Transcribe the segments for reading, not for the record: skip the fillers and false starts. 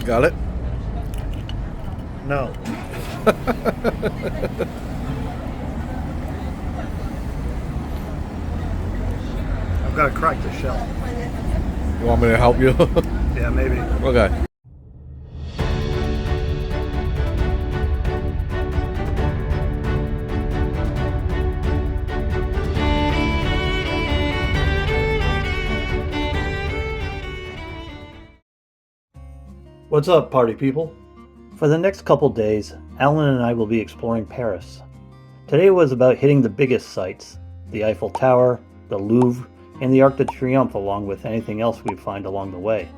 Got it? No. I've got to crack the shell. You want me to help you? Yeah, maybe. Okay. What's up, party people? For the next couple days, Alan and I will be exploring Paris. Today was about hitting the biggest sites, the Eiffel Tower, the Louvre, and the Arc de Triomphe, along with anything else we find along the way.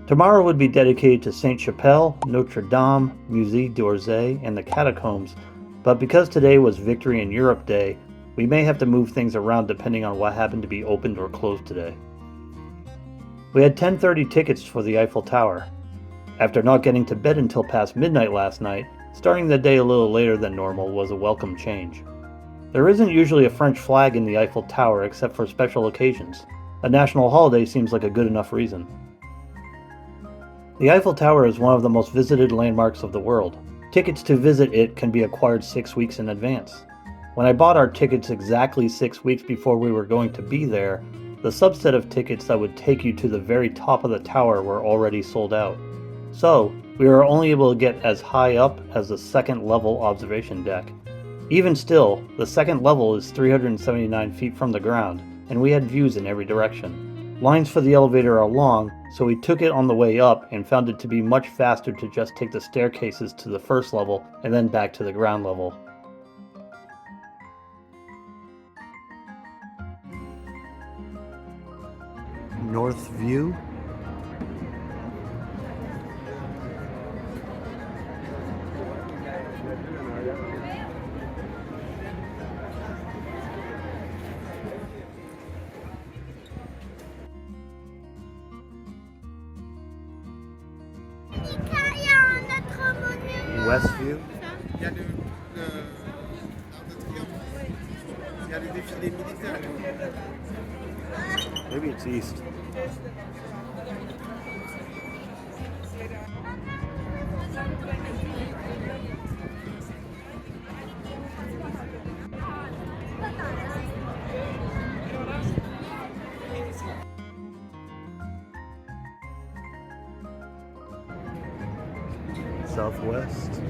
Tomorrow would be dedicated to Sainte-Chapelle, Notre Dame, Musée d'Orsay, and the catacombs, but because today was Victory in Europe Day, we may have to move things around depending on what happened to be opened or closed today. We had 10:30 tickets for the Eiffel Tower. After not getting to bed until past midnight last night, starting the day a little later than normal was a welcome change. There isn't usually a French flag in the Eiffel Tower except for special occasions. A national holiday seems like a good enough reason. The Eiffel Tower is one of the most visited landmarks of the world. Tickets to visit it can be acquired 6 weeks in advance. When I bought our tickets exactly 6 weeks before we were going to be there, the subset of tickets that would take you to the very top of the tower were already sold out. So, we were only able to get as high up as the second level observation deck. Even still, the second level is 379 feet from the ground, and we had views in every direction. Lines for the elevator are long, so we took it on the way up and found it to be much faster to just take the staircases to the first level and then back to the ground level. North View? Westview? Il y a l'Arc de Triomphe. Il y a le défilé militaire. Maybe it's east. Southwest.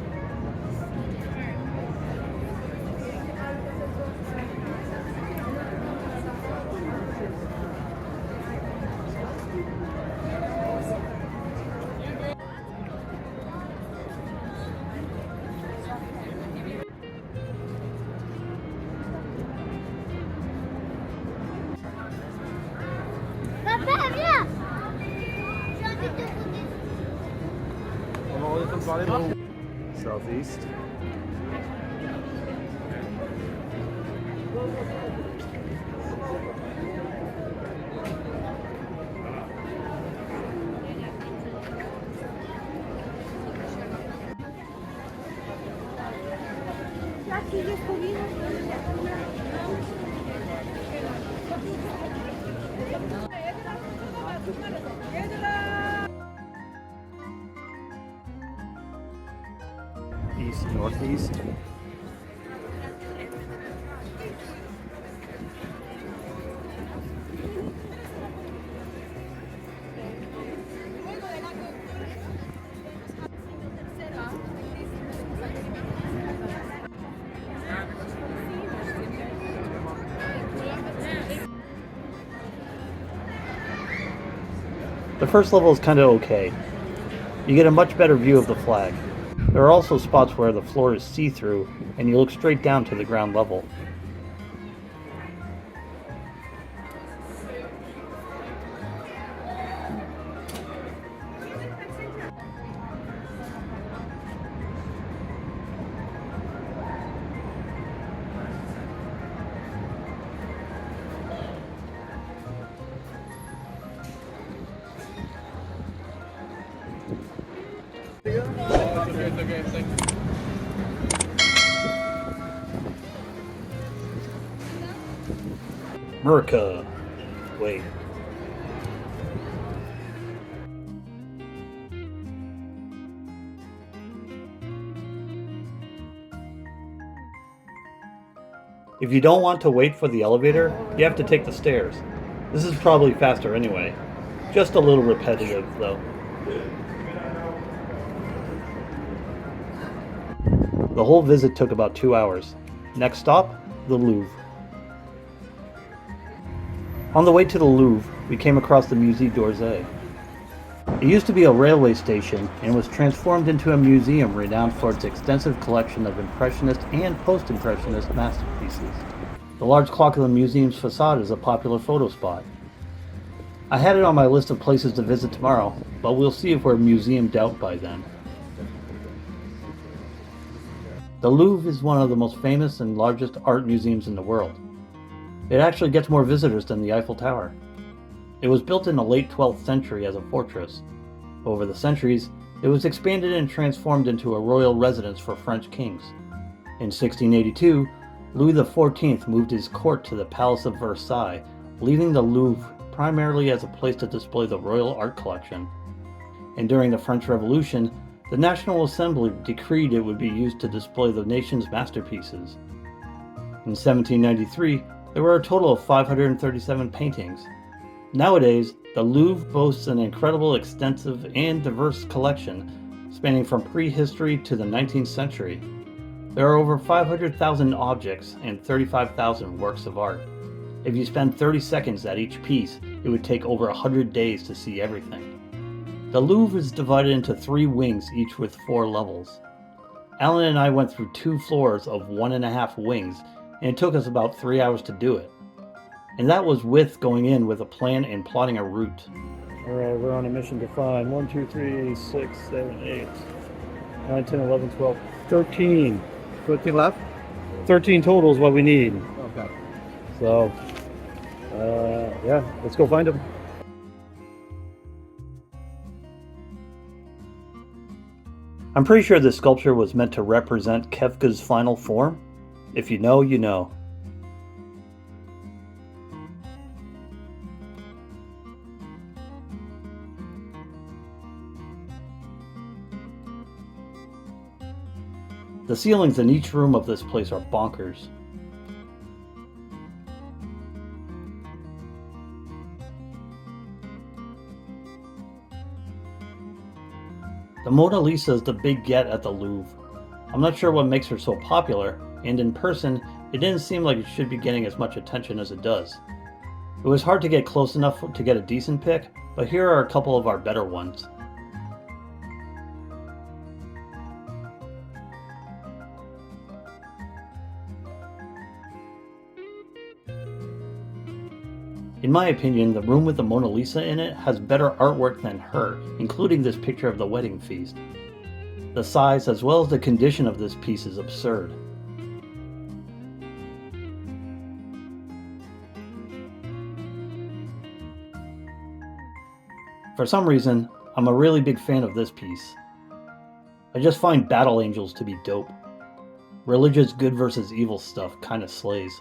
Papa, viens! Southeast. East, northeast. The first level is kind of okay. You get a much better view of the flag. There are also spots where the floor is see-through and you look straight down to the ground level. Okay, thank you. Merca. Wait. If you don't want to wait for the elevator, you have to take the stairs. This is probably faster anyway. Just a little repetitive, though. The whole visit took about 2 hours. Next stop, the Louvre. On the way to the Louvre, we came across the Musée d'Orsay. It used to be a railway station and was transformed into a museum renowned for its extensive collection of Impressionist and Post-Impressionist masterpieces. The large clock of the museum's facade is a popular photo spot. I had it on my list of places to visit tomorrow, but we'll see if we're museumed out by then. The Louvre is one of the most famous and largest art museums in the world. It actually gets more visitors than the Eiffel Tower. It was built in the late 12th century as a fortress. Over the centuries, it was expanded and transformed into a royal residence for French kings. In 1682, Louis XIV moved his court to the Palace of Versailles, leaving the Louvre primarily as a place to display the royal art collection. And during the French Revolution, the National Assembly decreed it would be used to display the nation's masterpieces. In 1793, there were a total of 537 paintings. Nowadays, the Louvre boasts an incredible, extensive, and diverse collection spanning from prehistory to the 19th century. There are over 500,000 objects and 35,000 works of art. If you spend 30 seconds at each piece, it would take over 100 days to see everything. The Louvre is divided into 3 wings, each with 4 levels. Alan and I went through 2 floors of 1.5 wings, and it took us about 3 hours to do it. And that was with going in with a plan and plotting a route. Alright, we're on a mission to find 1, 2, 3, 6, 7, 8, 9, 10, 11, 12, 13. 13 left? 13 total is what we need. Okay. So, yeah, let's go find them. I'm pretty sure this sculpture was meant to represent Kafka's final form. If you know, you know. The ceilings in each room of this place are bonkers. The Mona Lisa is the big get at the Louvre. I'm not sure what makes her so popular, and in person, it didn't seem like it should be getting as much attention as it does. It was hard to get close enough to get a decent pic, but here are a couple of our better ones. In my opinion, the room with the Mona Lisa in it has better artwork than her, including this picture of the wedding feast. The size as well as the condition of this piece is absurd. For some reason, I'm a really big fan of this piece. I just find battle angels to be dope. Religious good versus evil stuff kinda slays.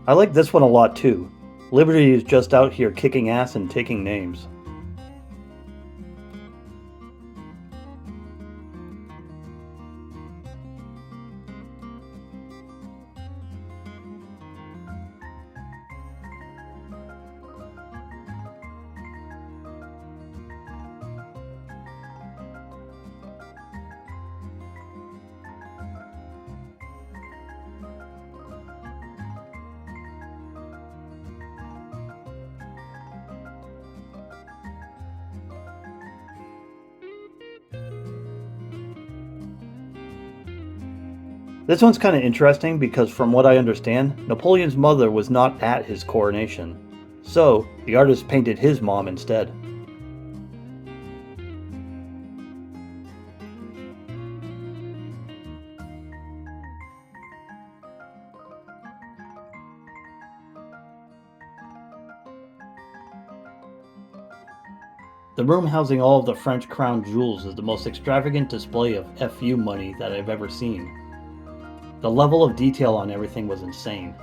I like this one a lot too. Liberty is just out here kicking ass and taking names. This one's kind of interesting because from what I understand, Napoleon's mother was not at his coronation. So, the artist painted his mom instead. The room housing all of the French crown jewels is the most extravagant display of FU money that I've ever seen. The level of detail on everything was insane.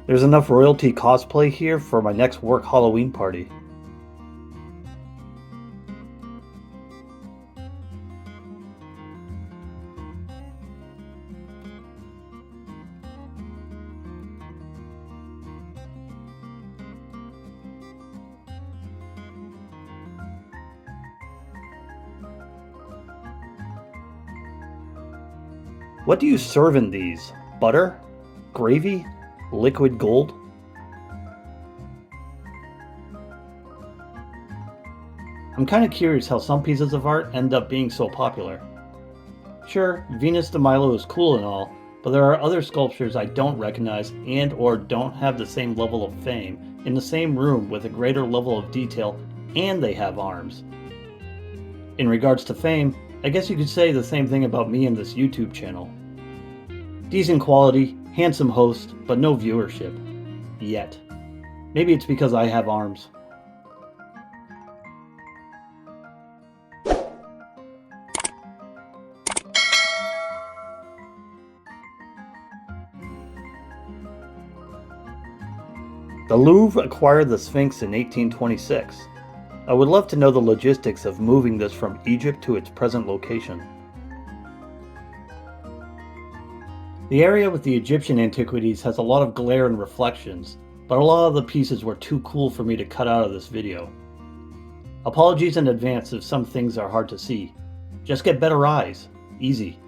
There's enough royalty cosplay here for my next work Halloween party. What do you serve in these? Butter? Gravy? Liquid gold? I'm kind of curious how some pieces of art end up being so popular. Sure, Venus de Milo is cool and all, but there are other sculptures I don't recognize and or don't have the same level of fame in the same room with a greater level of detail, and they have arms. In regards to fame, I guess you could say the same thing about me and this YouTube channel. Decent quality, handsome host, but no viewership. Yet. Maybe it's because I have arms. The Louvre acquired the Sphinx in 1826. I would love to know the logistics of moving this from Egypt to its present location. The area with the Egyptian antiquities has a lot of glare and reflections, but a lot of the pieces were too cool for me to cut out of this video. Apologies in advance if some things are hard to see. Just get better eyes. Easy.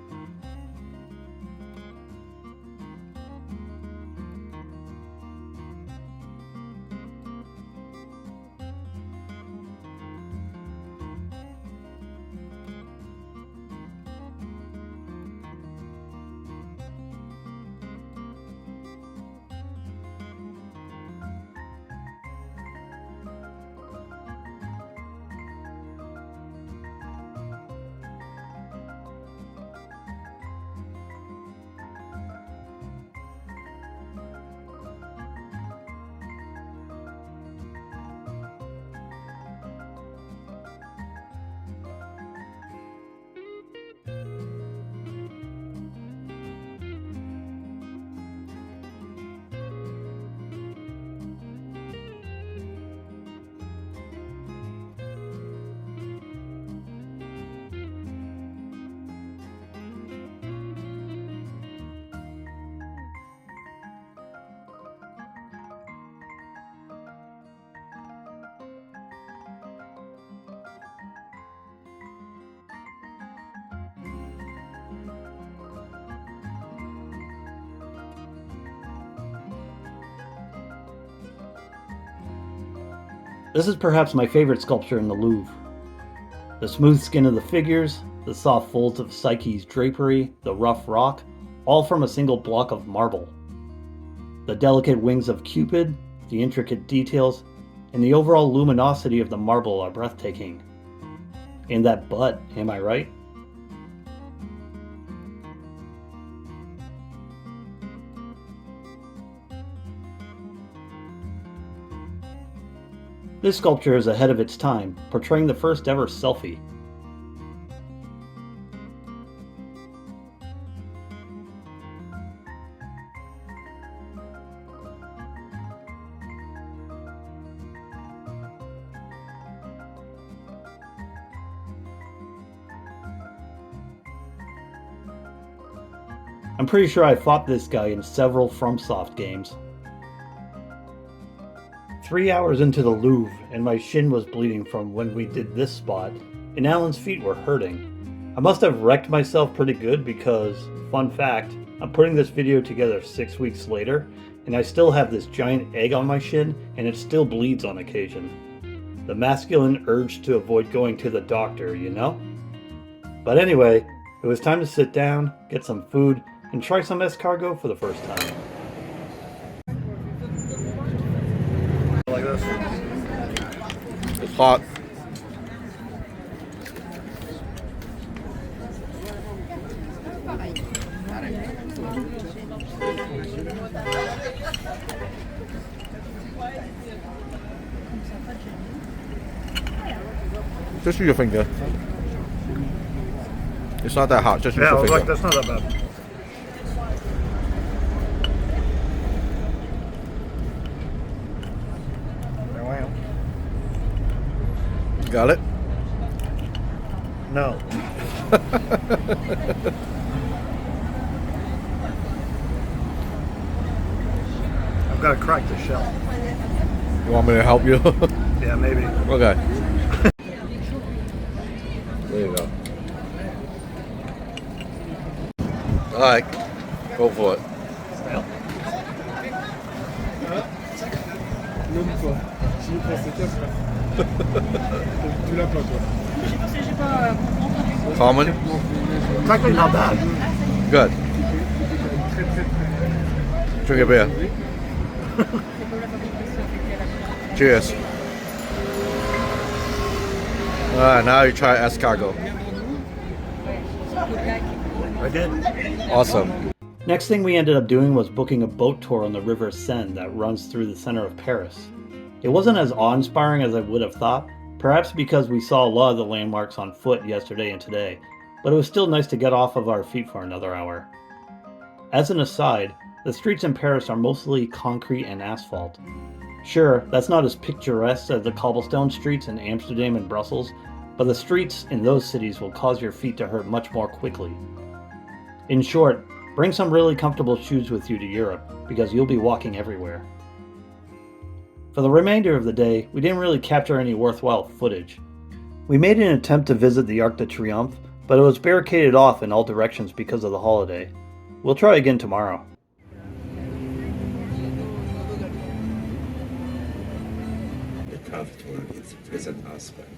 This is perhaps my favorite sculpture in the Louvre. The smooth skin of the figures, the soft folds of Psyche's drapery, the rough rock, all from a single block of marble. The delicate wings of Cupid, the intricate details, and the overall luminosity of the marble are breathtaking. And that butt, am I right? This sculpture is ahead of its time, portraying the first ever selfie. I'm pretty sure I fought this guy in several FromSoft games. 3 hours into the Louvre, and my shin was bleeding from when we did this spot, and Alan's feet were hurting. I must have wrecked myself pretty good because, fun fact, I'm putting this video together 6 weeks later, and I still have this giant egg on my shin, and it still bleeds on occasion. The masculine urge to avoid going to the doctor, you know? But anyway, it was time to sit down, get some food, and try some escargot for the first time. this. It's hot. Just use your finger. It's not that hot, just use Yeah, your finger. that's not that bad. Got it? No. I've got to crack the shell. You want me to help you? Yeah, maybe. Okay. There you go. Alright, go for it. Snail? Common? It's actually not bad. Good. Drink a beer. Cheers. Alright, now you try escargot. I did. Awesome. Next thing we ended up doing was booking a boat tour on the river Seine that runs through the center of Paris. It wasn't as awe-inspiring as I would have thought, perhaps because we saw a lot of the landmarks on foot yesterday and today, but it was still nice to get off of our feet for another hour. As an aside, the streets in Paris are mostly concrete and asphalt. Sure, that's not as picturesque as the cobblestone streets in Amsterdam and Brussels, but the streets in those cities will cause your feet to hurt much more quickly. In short, bring some really comfortable shoes with you to Europe, because you'll be walking everywhere. For the remainder of the day, we didn't really capture any worthwhile footage. We made an attempt to visit the Arc de Triomphe, but it was barricaded off in all directions because of the holiday. We'll try again tomorrow. The comfortable is a pleasant aspect.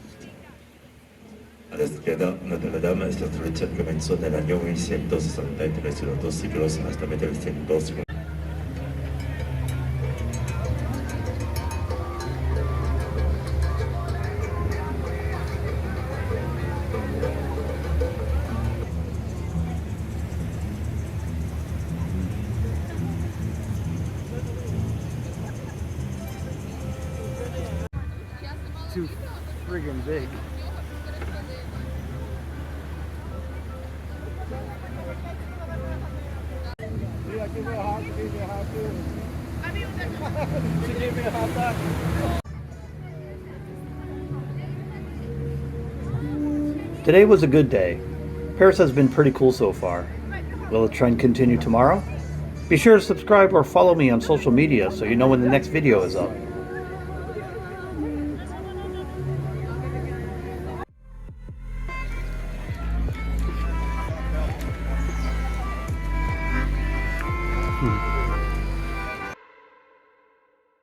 Notre-Dame è stato recentemente nell'anno 1972 realizzato siglos hasta 1902. Too friggin' big. Today was a good day. Paris has been pretty cool so far. Will the trend continue tomorrow? Be sure to subscribe or follow me on social media so you know when the next video is up.